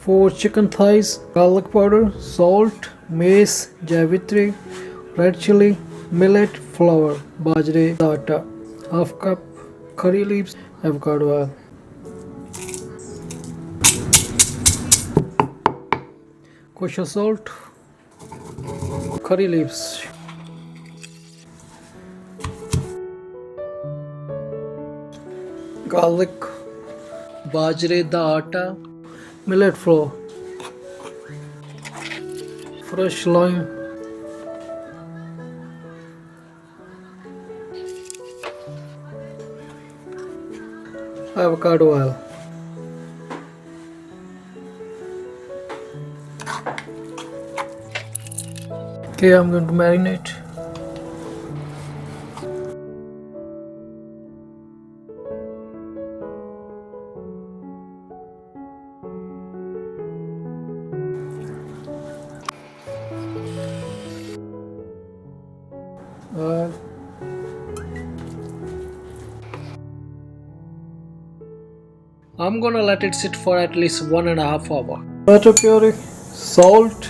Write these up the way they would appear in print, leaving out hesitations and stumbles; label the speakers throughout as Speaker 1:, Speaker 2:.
Speaker 1: 4 chicken thighs, garlic powder, salt, mace, jaivitry, red chilli, millet, flour, bajri, aata, half cup curry leaves, avocado oil. Kosher salt, curry leaves, garlic, bajre da aata, millet flour, fresh lime, avocado oil. Okay, I'm going to marinate. I'm gonna let it sit for at least 1.5 hours. Tomato puree, salt,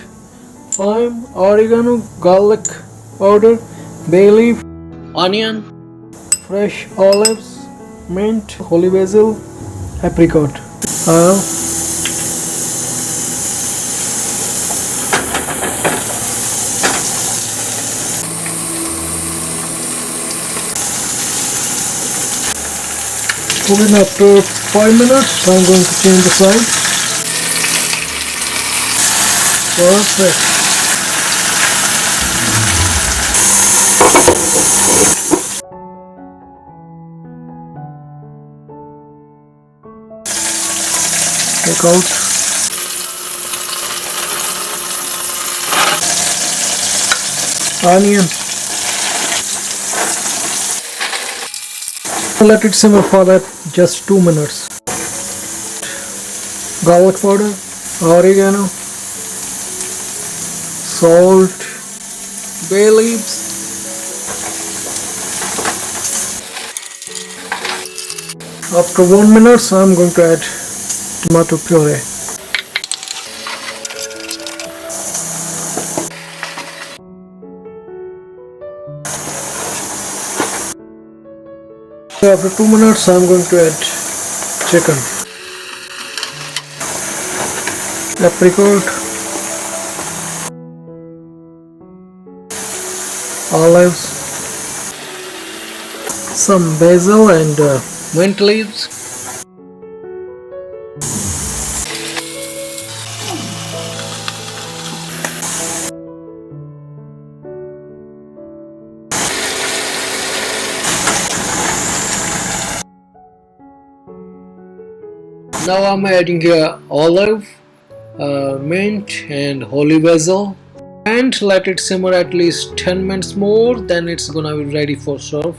Speaker 1: thyme, oregano, garlic powder, bay leaf, onion, fresh olives, mint, holy basil, apricot. Cooking after 5 minutes, I'm going to change the side. Perfect. Take out. Onion. Let it simmer for that just 2 minutes. Garlic powder, oregano, salt, bay leaves, after 1 minute I'm going to add tomato puree. After 2 minutes I'm going to add chicken, apricot, olives, some basil and mint leaves. Now I'm adding here olive, mint and holy basil, and let it simmer at least 10 minutes more, then it's gonna be ready for serve.